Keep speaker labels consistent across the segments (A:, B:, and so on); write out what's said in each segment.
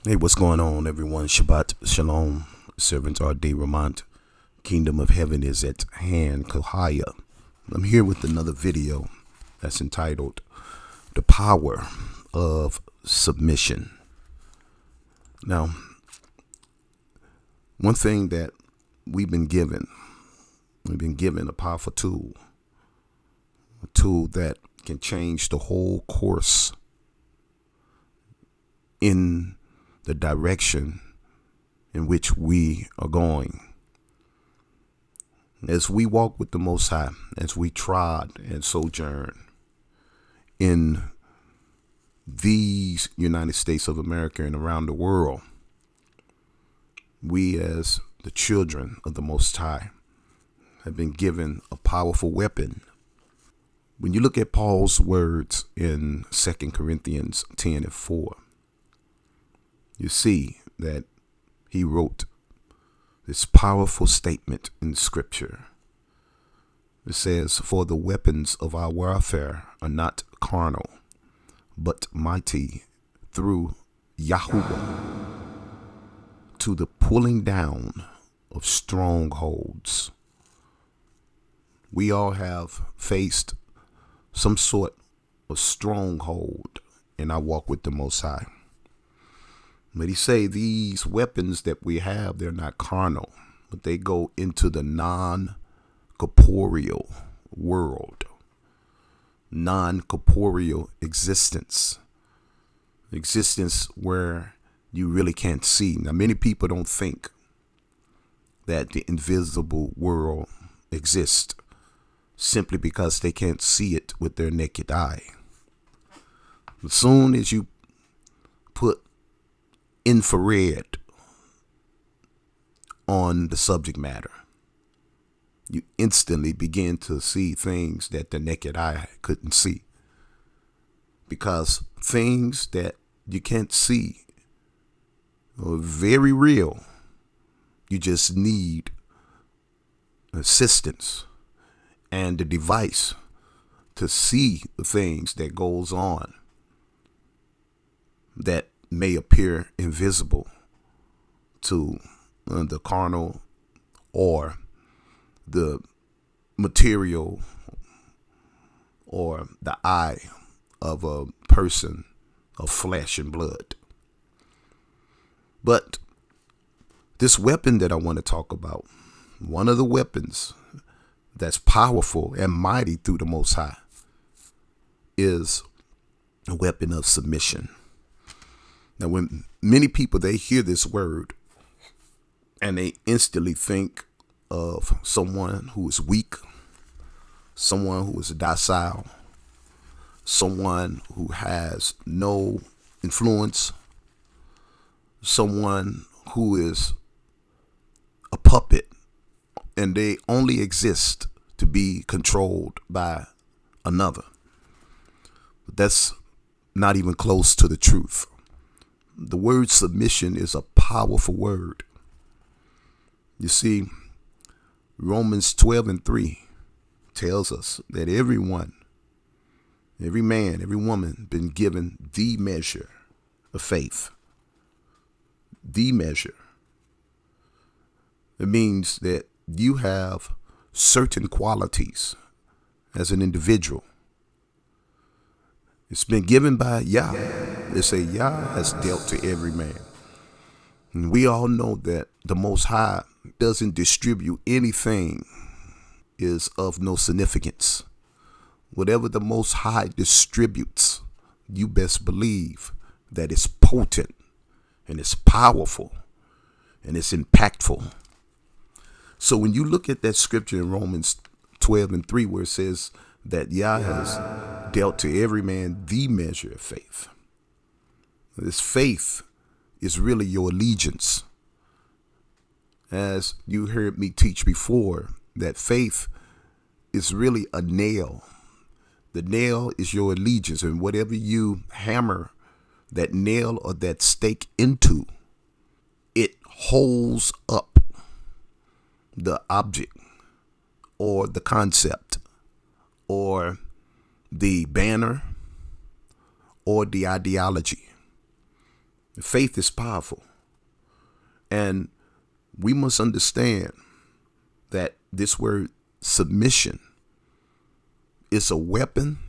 A: Hey, what's going on, everyone? Shabbat Shalom. Servants are day Ramont. Kingdom of Heaven is at hand. Kohaya. I'm here with another video that's entitled The Power of Submission. Now, one thing that we've been given a powerful tool, a tool that can change the whole course in the direction in which we are going. As we walk with the Most High, as we trod and sojourn in these United States of America and around the world, we as the children of the Most High have been given a powerful weapon. When you look at Paul's words in 2 Corinthians 10:4, you see that he wrote this powerful statement in Scripture. It says, "For the weapons of our warfare are not carnal, but mighty through Yahuwah to the pulling down of strongholds." We all have faced some sort of stronghold in our walk with the Most High. But he say these weapons that we have, they're not carnal, but they go into the non-corporeal world, non-corporeal existence where you really can't see. Now, many people don't think that the invisible world exists simply because they can't see it with their naked eye. As soon as you put infrared on the subject matter, you instantly begin to see things that the naked eye couldn't see, because things that you can't see are very real. You just need assistance and the device to see the things that goes on that may appear invisible to the carnal or the material or the eye of a person of flesh and blood. But this weapon that I want to talk about, one of the weapons that's powerful and mighty through the Most High, is a weapon of submission. Now, when many people, they hear this word and they instantly think of someone who is weak, someone who is docile, someone who has no influence, someone who is a puppet and they only exist to be controlled by another. But that's not even close to the truth. The word submission is a powerful word. You see, Romans 12:3 tells us that everyone, every man, every woman been given the measure of faith. The measure. It means that you have certain qualities as an individual. It's been given by Yah. They say Yah has dealt to every man. And we all know that the Most High doesn't distribute anything is of no significance. Whatever the Most High distributes, you best believe that it's potent and it's powerful and it's impactful. So when you look at that scripture in Romans 12:3, where it says that Yah has dealt to every man the measure of faith, this faith is really your allegiance. As you heard me teach before, that faith is really a nail. The nail is your allegiance, and whatever you hammer that nail or that stake into, it holds up the object or the concept or the banner or the ideology. Faith is powerful. And we must understand that this word submission is a weapon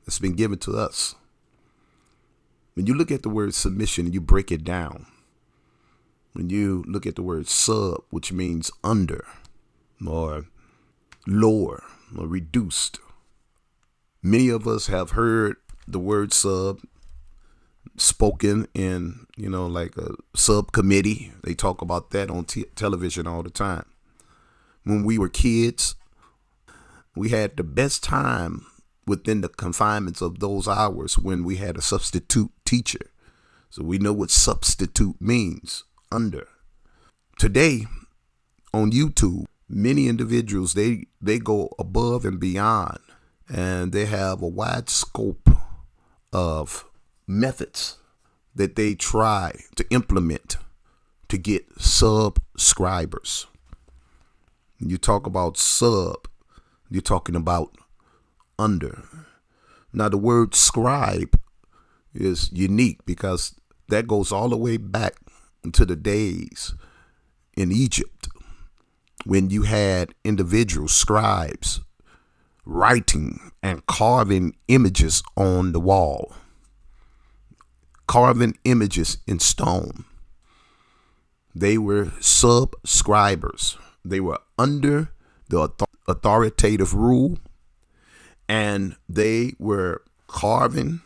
A: that's been given to us. When you look at the word submission and you break it down, when you look at the word sub, which means under or lower or reduced, many of us have heard the word sub spoken in, like a subcommittee. They talk about that on television all the time. When we were kids, we had the best time within the confinements of those hours when we had a substitute teacher. So we know what substitute means, under. Today on YouTube, many individuals, they go above and beyond, and they have a wide scope of methods that they try to implement to get subscribers. When you talk about sub, you're talking about under. Now, the word scribe is unique because that goes all the way back to the days in Egypt when you had individual scribes writing and carving images on the wall, carving images in stone. They were subscribers. They were under the authoritative rule, and they were carving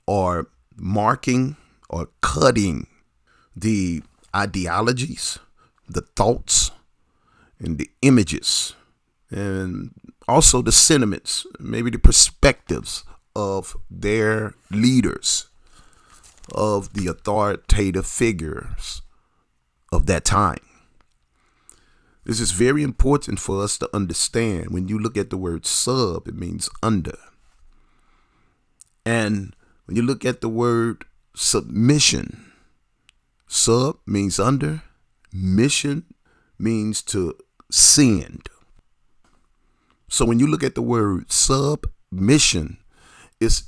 A: or marking or cutting the ideologies, the thoughts, and the images, and also the sentiments, maybe the perspectives of their leaders, of the authoritative figures of that time. This is very important for us to understand. When you look at the word sub, it means under. And when you look at the word submission, sub means under, mission means to send. So when you look at the word submission, it's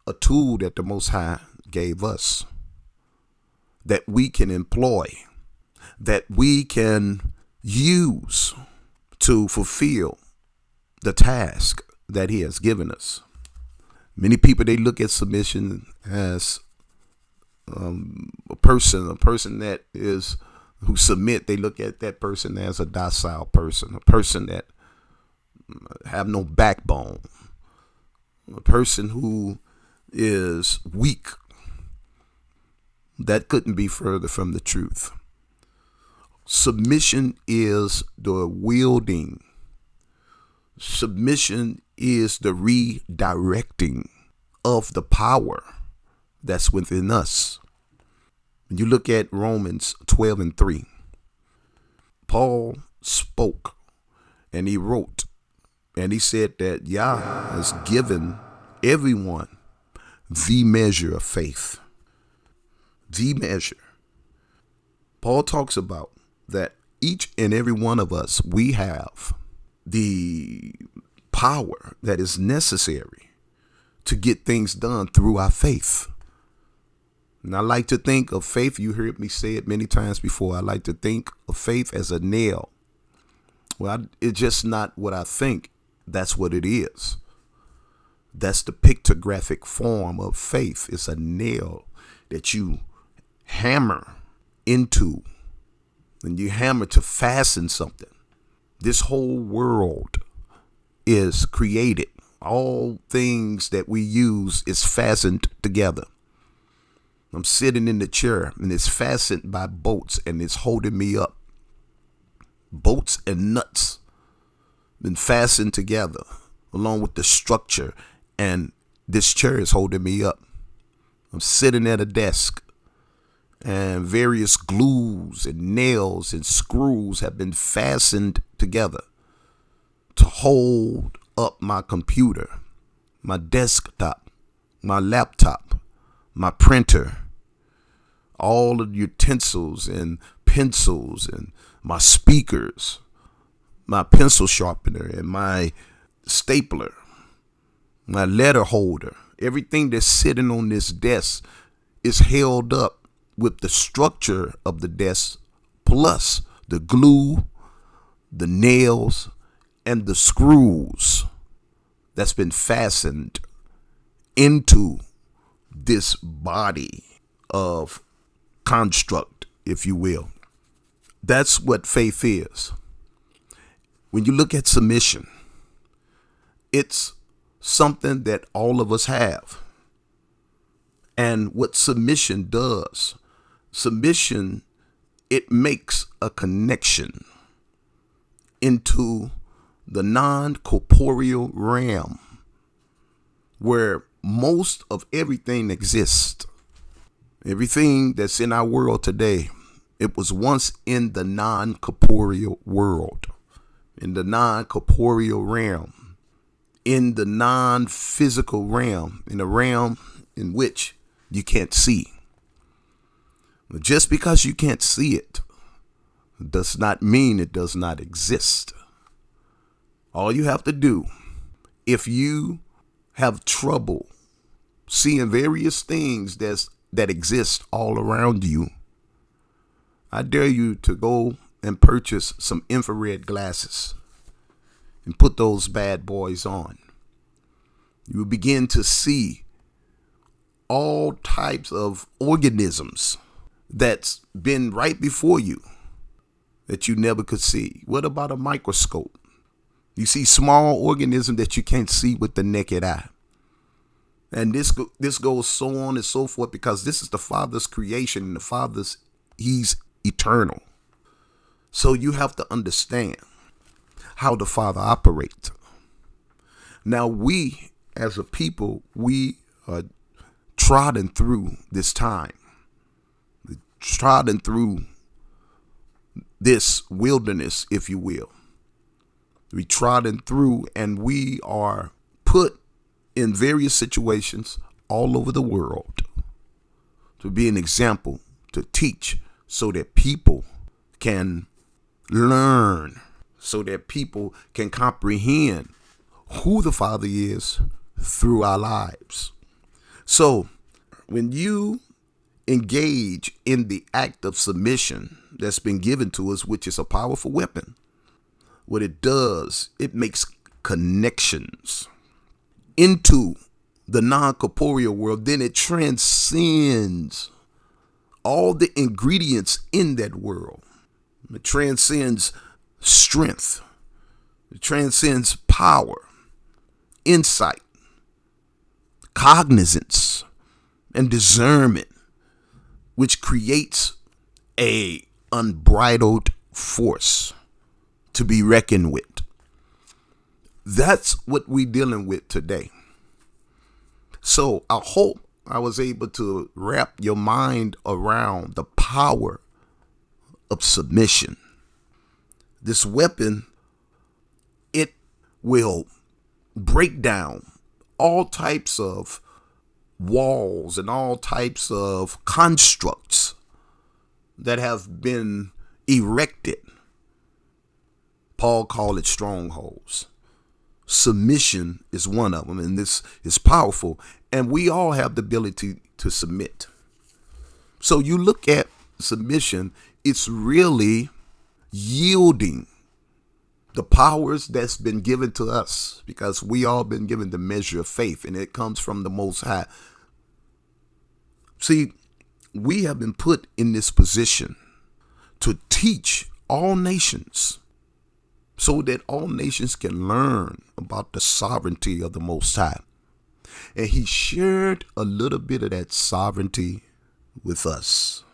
A: a tool that the Most High gave us that we can employ, that we can use to fulfill the task that He has given us. Many people, they look at submission as a person that is who submit. They look at that person as a docile person, a person that have no backbone, a person who is weak. That couldn't be further from the truth. Submission is the wielding. Submission is the redirecting of the power that's within us. When you look at Romans 12:3, Paul spoke and he wrote and he said that Yah has given everyone the measure of faith. The measure. Paul talks about that each and every one of us, we have the power that is necessary to get things done through our faith. And I like to think of faith, you heard me say it many times before, I like to think of faith as a nail. Well, it's just not what I think, that's what it is. That's the pictographic form of faith. It's a nail that you hammer into, and you hammer to fasten something. This whole world is created. All things that we use is fastened together. I'm sitting in the chair and it's fastened by bolts and it's holding me up. Bolts and nuts been fastened together along with the structure, and this chair is holding me up. I'm sitting at a desk, and various glues and nails and screws have been fastened together to hold up my computer, my desktop, my laptop, my printer, all of the utensils and pencils and my speakers, my pencil sharpener and my stapler, my letter holder. Everything that's sitting on this desk is held up with the structure of the desk plus the glue, the nails, and the screws that's been fastened into this body of construct, if you will. That's what faith is. When you look at submission, it's something that all of us have. And what submission does, submission, it makes a connection into the non-corporeal realm where most of everything exists. Everything that's in our world today, it was once in the non-corporeal world, in the non-corporeal realm, in the non-physical realm, in a realm in which you can't see. Just because you can't see it does not mean it does not exist. All you have to do, if you have trouble seeing various things that exist all around you, I dare you to go and purchase some infrared glasses and put those bad boys on. You will begin to see all types of organisms that's been right before you that you never could see. What about a microscope? You see small organisms that you can't see with the naked eye. And this goes so on and so forth, because this is the Father's creation, and the Father's, he's eternal. So you have to understand how the Father operates. Now we, as a people, we are trodden through this time, trodden through this wilderness, if you will. We trodden through, and we are put in various situations all over the world to be an example, to teach, so that people can learn, so that people can comprehend who the Father is through our lives. So when you engage in the act of submission that's been given to us, which is a powerful weapon, what it does, it makes connections into the non-corporeal world. Then it transcends all the ingredients in that world. It transcends strength. It transcends power, insight, cognizance, and discernment, which creates a unbridled force to be reckoned with. That's what we're dealing with today. So I hope I was able to wrap your mind around the power of submission. This weapon, it will break down all types of walls and all types of constructs that have been erected. Paul called it strongholds. Submission is one of them, and this is powerful, and we all have the ability to submit. So you look at submission, it's really yielding the powers that's been given to us, because we all been given the measure of faith, and it comes from the Most High. See, we have been put in this position to teach all nations, so that all nations can learn about the sovereignty of the Most High. And he shared a little bit of that sovereignty with us.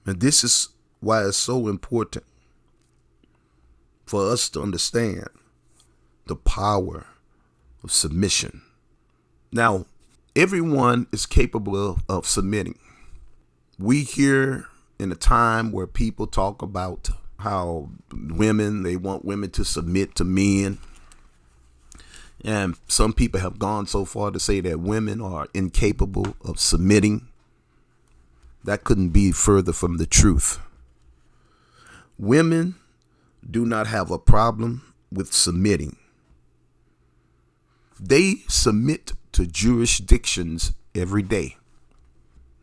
A: And this is why it's so important for us to understand the power of submission. Now, everyone is capable of submitting. We hear in a time where people talk about how they want women to submit to men. And some people have gone so far to say that women are incapable of submitting. That couldn't be further from the truth. Women do not have a problem with submitting. They submit to jurisdictions every day.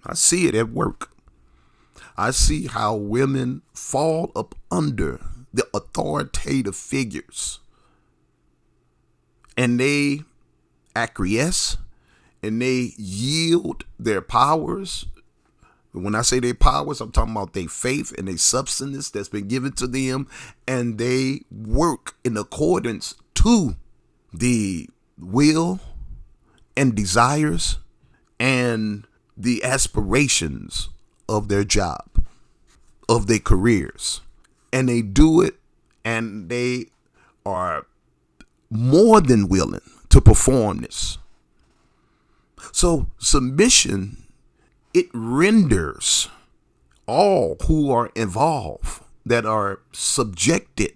A: I see it at work. I see how women fall up under the authoritative figures and they acquiesce and they yield their powers. When I say their powers, I'm talking about their faith and their substance that's been given to them, and they work in accordance to the will and desires and the aspirations of their job, of their careers. And they do it, and they are more than willing to perform this. So submission, it renders all who are involved that are subjected.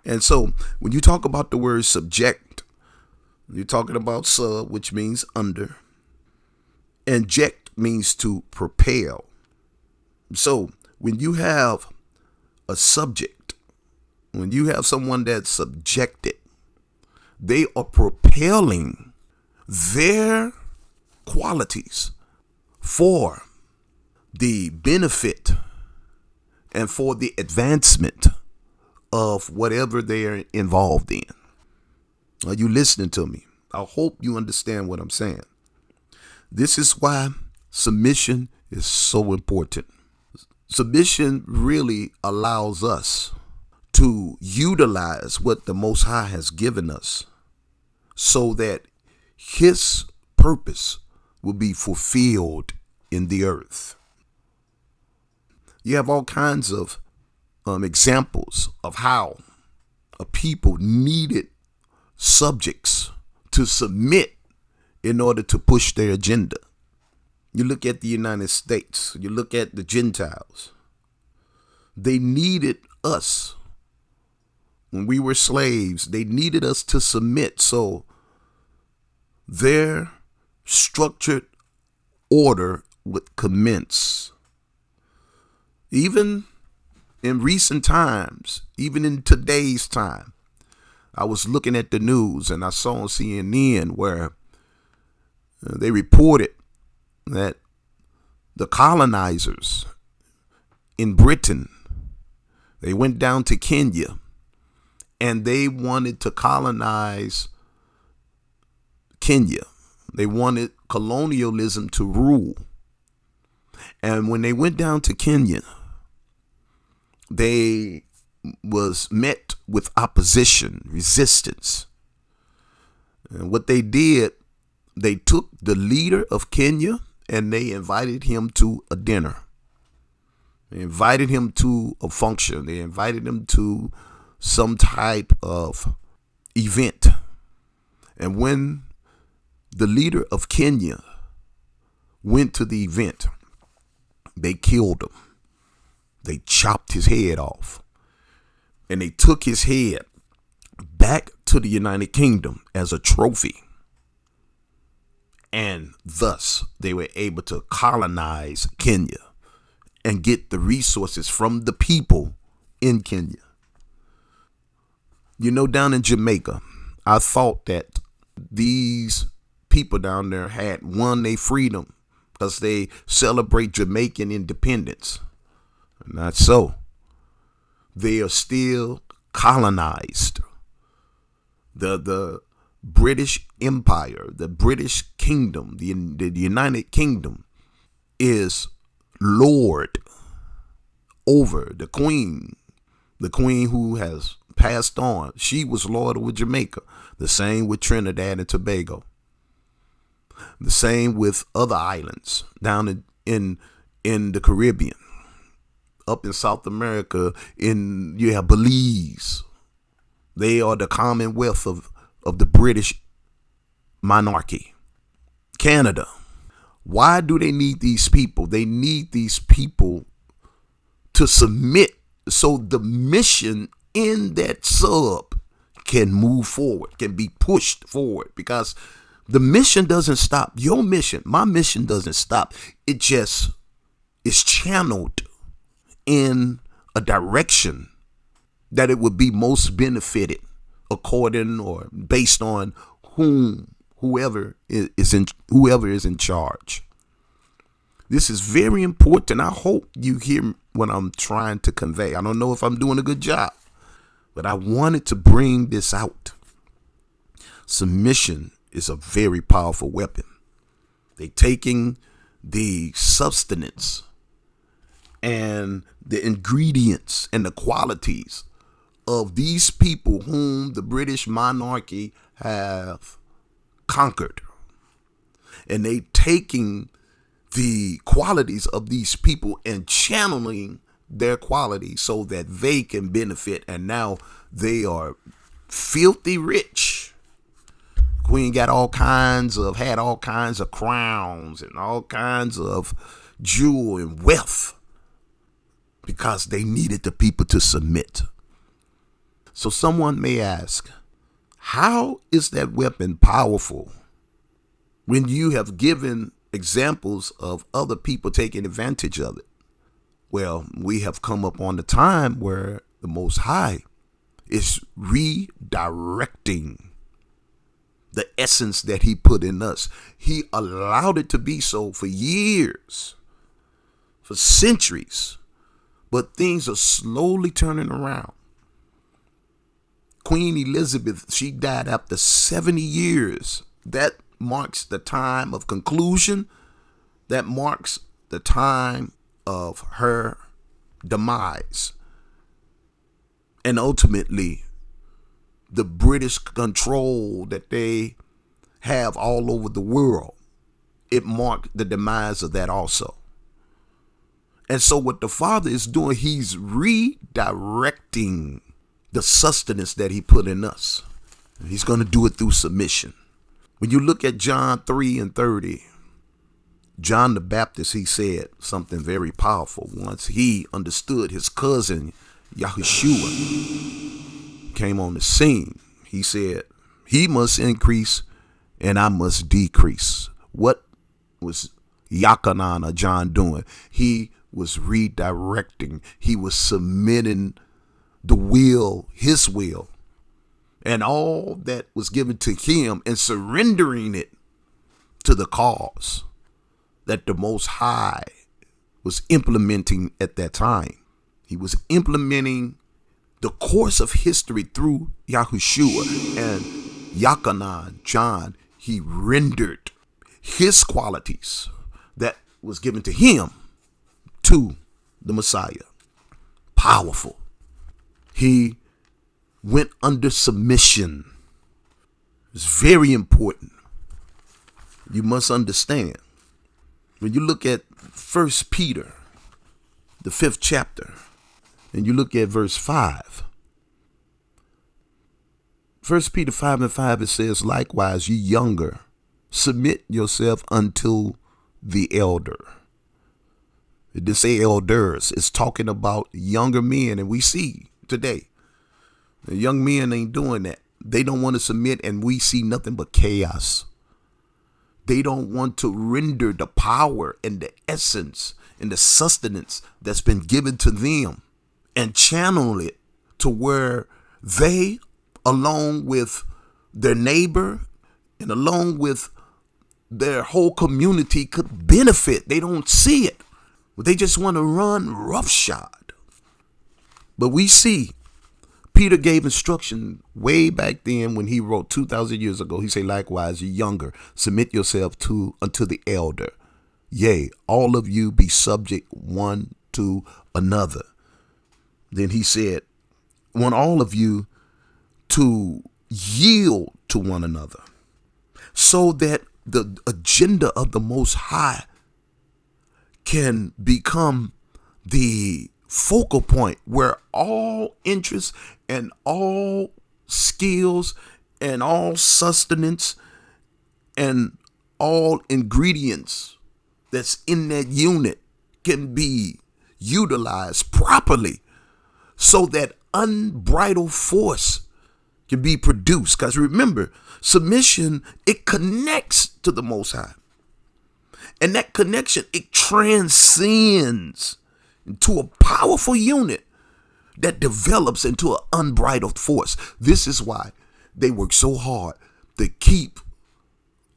A: And so when you talk about the word subject, you're talking about sub, which means under. Inject means to propel. So when you have a subject, when you have someone that's subjected, they are propelling their qualities for the benefit and for the advancement of whatever they are involved in. Are you listening to me? I hope you understand what I'm saying. This is why submission is so important. Submission really allows us to utilize what the Most High has given us so that His purpose will be fulfilled in the earth. You have all kinds of examples of how a people needed subjects to submit in order to push their agenda. You look at the United States, you look at the Gentiles. They needed us. When we were slaves, they needed us to submit. So their structured order would commence. Even in recent times, even in today's time, I was looking at the news and I saw on CNN where they reported that the colonizers in Britain, they went down to Kenya and they wanted to colonize Kenya. They wanted colonialism to rule. And when they went down to Kenya, they was met with opposition, resistance. And what they did, they took the leader of Kenya and they invited him to a dinner. They invited him to a function. They invited him to some type of event. And when the leader of Kenya went to the event, they killed him. They chopped his head off. And they took his head back to the United Kingdom as a trophy. And thus they were able to colonize Kenya and get the resources from the people in Kenya. You know, down in Jamaica, I thought that these people down there had won their freedom because they celebrate Jamaican independence. Not so. They are still colonized. The British Empire, the British Kingdom, the United Kingdom is lord over the Queen who has passed on. She was lord over Jamaica. The same with Trinidad and Tobago. The same with other islands down in the Caribbean. Up in South America, you have Belize. They are the Commonwealth of the British monarchy. Canada. Why do they need these people? They need these people to submit so the mission in that sub can move forward, can be pushed forward, because the mission doesn't stop. Your mission, my mission doesn't stop. It just is channeled in a direction that it would be most benefited according or based on whoever is in charge. This is very important. I hope you hear what I'm trying to convey. I don't know if I'm doing a good job, but I wanted to bring this out. Submission is a very powerful weapon. They taking the substance and the ingredients and the qualities of these people whom the British monarchy have conquered. And they taking the qualities of these people and channeling their qualities so that they can benefit. And now they are filthy rich. Queen had all kinds of crowns and all kinds of jewel and wealth because they needed the people to submit. So someone may ask, how is that weapon powerful when you have given examples of other people taking advantage of it? Well, we have come up on the time where the Most High is redirecting the essence that he put in us. He allowed it to be so for years, for centuries, but things are slowly turning around. Queen Elizabeth, she died after 70 years. That marks the time of conclusion. That marks the time of her demise. And ultimately, the British control that they have all over the world, it marked the demise of that also. And so what the Father is doing, he's redirecting the sustenance that he put in us. And he's going to do it through submission. When you look at John 3:30, John the Baptist, he said something very powerful. Once he understood his cousin, Yahushua, came on the scene, he said, he must increase and I must decrease. What was Yakanan or John doing? He was redirecting. He was submitting the will, his will, and all that was given to him and surrendering it to the cause that the Most High was implementing at that time. He was implementing the course of history through Yahushua and Yakanan, John. He rendered his qualities that was given to him to the Messiah. Powerful. He went under submission. It's very important. You must understand. When you look at 1 Peter, the 5th chapter, and you look at verse 5. 1 Peter 5:5, it says, likewise, ye younger, submit yourself unto the elder. It didn't say elders. It's talking about younger men. And we see today, the young men ain't doing that. They don't want to submit, and we see nothing but chaos. They don't want to render the power and the essence and the sustenance that's been given to them and channel it to where they, along with their neighbor and along with their whole community, could benefit. They don't see it. They just want to run roughshod. But we see Peter gave instruction way back then when he wrote 2,000 years ago. He said, likewise, ye younger, submit yourself unto the elder. Yea, all of you be subject one to another. Then he said, want all of you to yield to one another so that the agenda of the Most High can become the focal point where all interests and all skills and all sustenance and all ingredients that's in that unit can be utilized properly so that unbridled force can be produced. Because remember, submission, it connects to the Most High. And that connection, it transcends into a powerful unit that develops into an unbridled force. This is why they work so hard to keep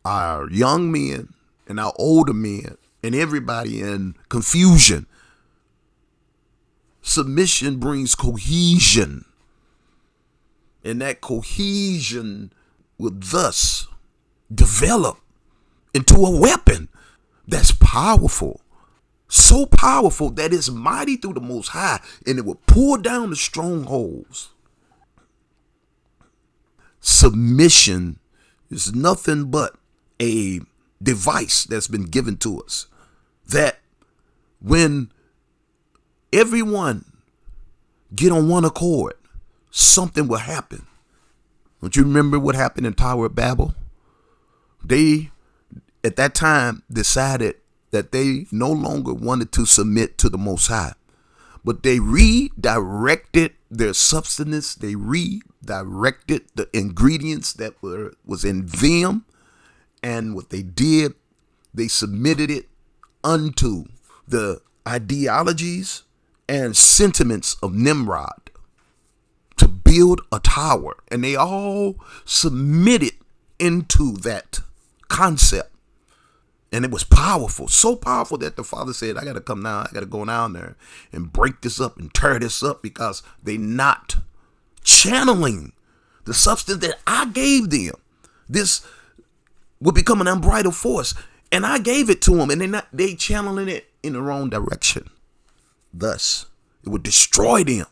A: our young men and our older men and everybody in confusion. Submission brings cohesion, and that cohesion will thus develop into a weapon that's powerful. So powerful that it's mighty through the Most High, and it will pull down the strongholds. Submission is nothing but a device that's been given to us, that when everyone get on one accord, something will happen. Don't you remember what happened in Tower of Babel? They, at that time, decided that they no longer wanted to submit to the Most High, but they redirected their substance. They redirected the ingredients that was in them, and what they did, they submitted it unto the ideologies and sentiments of Nimrod to build a tower, and they all submitted into that concept. And it was powerful, so powerful that the Father said, I got to come now. I got to go down there and break this up and tear this up, because they not channeling the substance that I gave them. This would become an unbridled force, and I gave it to them, and they channeling it in the wrong direction. Thus, it would destroy them.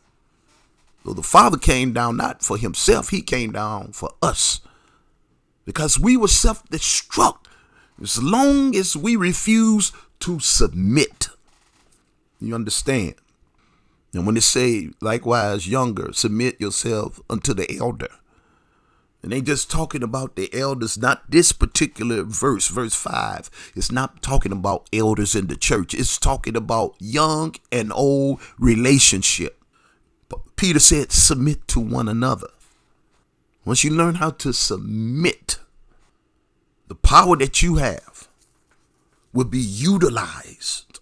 A: So the Father came down not for himself. He came down for us, because we were self-destruct as long as we refuse to submit. You understand? And when it say, likewise, younger, submit yourself unto the elder. And they just talking about the elders, not this particular verse 5. It's not talking about elders in the church. It's talking about young and old relationship. But Peter said, submit to one another. Once you learn how to submit, the power that you have will be utilized.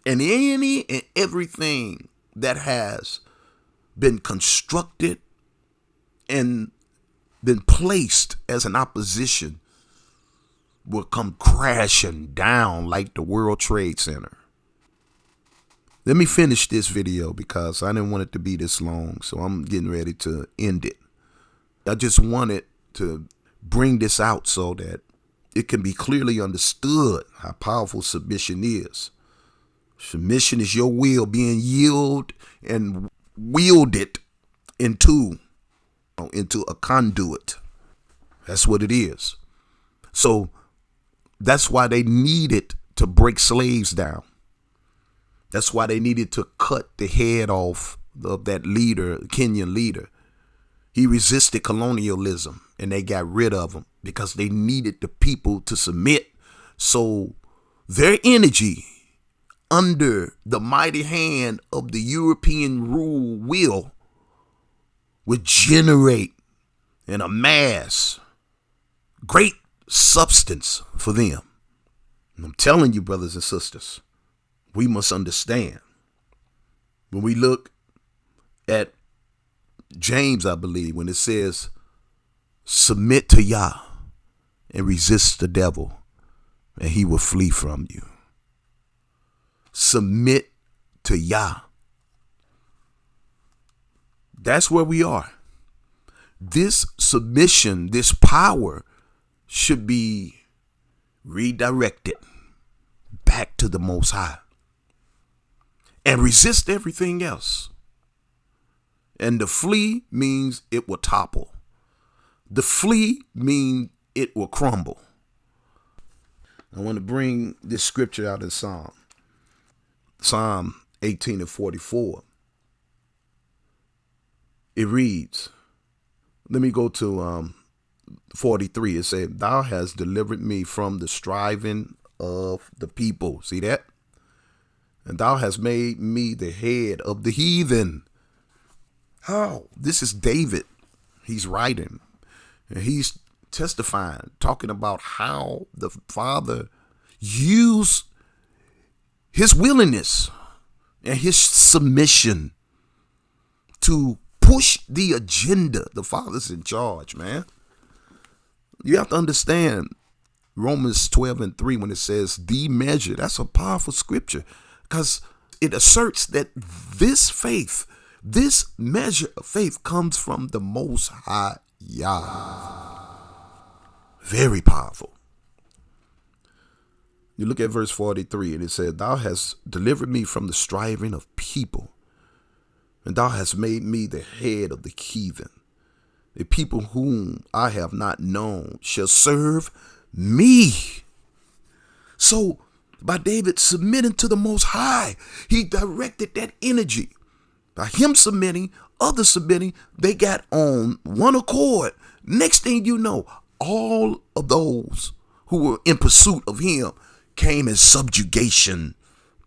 A: And any and everything that has been constructed and been placed as an opposition will come crashing down like the World Trade Center. Let me finish this video because I didn't want it to be this long, so I'm getting ready to end it. I just wanted to bring this out so that it can be clearly understood how powerful submission is. Submission is your will being yielded and wielded into a conduit. That's what it is. So that's why they needed to break slaves down. That's why they needed to cut the head off of that leader, Kenyan leader. He resisted colonialism, and they got rid of him because they needed the people to submit. So their energy under the mighty hand of the European rule will would generate and amass great substance for them. And I'm telling you, brothers and sisters, we must understand. When we look at James, I believe, when it says, submit to Yah and resist the devil, and he will flee from you. Submit to Yah. That's where we are. This submission, this power should be redirected back to the Most High and resist everything else. And the flee means it will topple. The flee means it will crumble. I want to bring this scripture out in Psalm 18 and 44. It reads, let me go to 43. It says, thou hast delivered me from the striving of the people. See that? And thou hast made me the head of the heathen. How? This is David. He's writing. And he's testifying, talking about how the Father used his willingness and his submission to push the agenda. The Father's in charge, man. You have to understand, Romans 12:3, when it says the measure, that's a powerful scripture because it asserts that this faith, this measure of faith comes from the Most High Yah. Very powerful. You look at verse 43 and it said, thou hast delivered me from the striving of people, and thou hast made me the head of the heathen. A people whom I have not known shall serve me. So by David submitting to the Most High, he directed that energy. By him submitting, others submitting, they got on one accord. Next thing you know, all of those who were in pursuit of him came in subjugation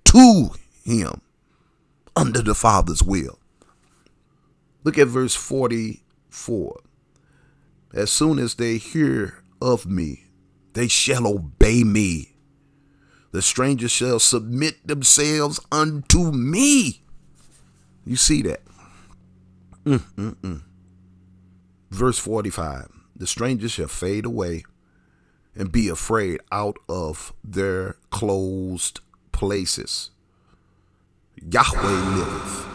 A: to him under the Father's will. Look at verse 44. As soon as they hear of me, they shall obey me. The strangers shall submit themselves unto me. You see that? Verse 45. The strangers shall fade away and be afraid out of their closed places. Yahweh liveth,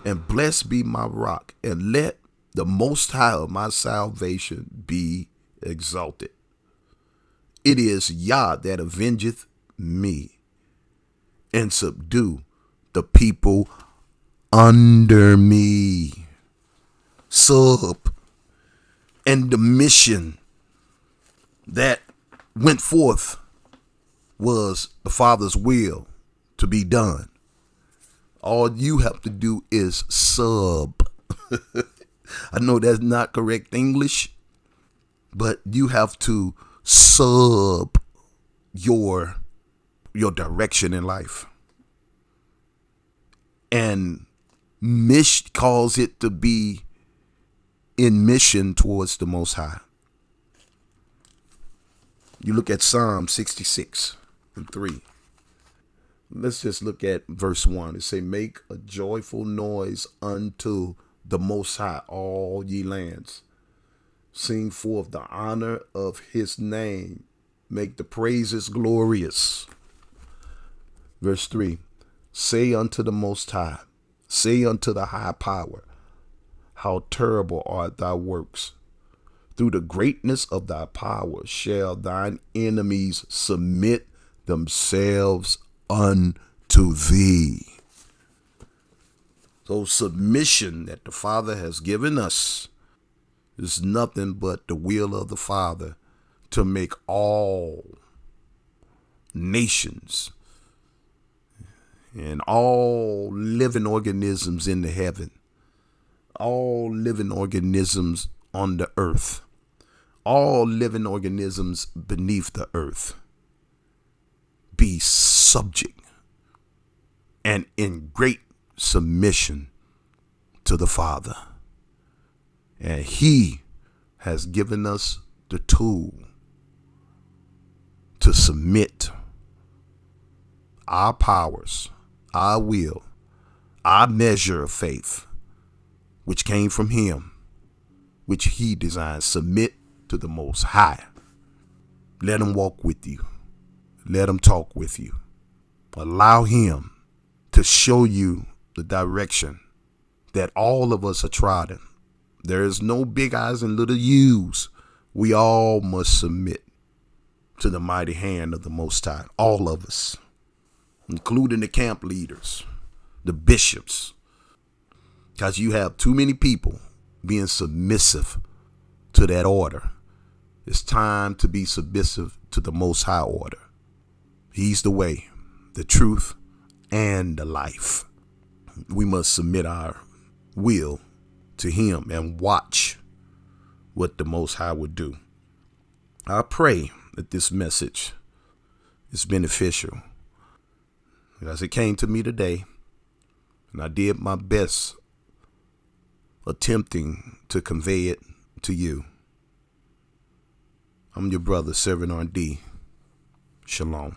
A: and blessed be my rock, and let the Most High of my salvation be exalted. It is Yah that avengeth me, and subdue the people under me. And the mission that went forth was the Father's will to be done. All you have to do is sub. I know that's not correct English, but you have to sub your direction in life. And cause it to be in mission towards the Most High. You look at Psalm 66:3. Let's just look at verse 1. It say, make a joyful noise unto the Most High, all ye lands. Sing forth the honor of his name. Make the praises glorious. Verse 3. Say unto the Most High, say unto the high power, how terrible are thy works. Through the greatness of thy power shall thine enemies submit themselves unto thee. So submission that the Father has given us is nothing but the will of the Father to make all nations and all living organisms in the heaven, all living organisms on the earth, all living organisms beneath the earth be subject and in great submission to the Father. And he has given us the tool to submit our powers, our will, our measure of faith, which came from him, which he designed. Submit to the Most High. Let him walk with you. Let him talk with you. Allow him to show you the direction that all of us are trodden. There is no big eyes and little U's. We all must submit to the mighty hand of the Most High. All of us, including the camp leaders, the bishops, because you have too many people being submissive to that order. It's time to be submissive to the Most High order. He's the way, the truth, and the life. We must submit our will to him and watch what the Most High would do. I pray that this message is beneficial, as it came to me today, and I did my best attempting to convey it to you. I'm your brother, Servant RD. Shalom.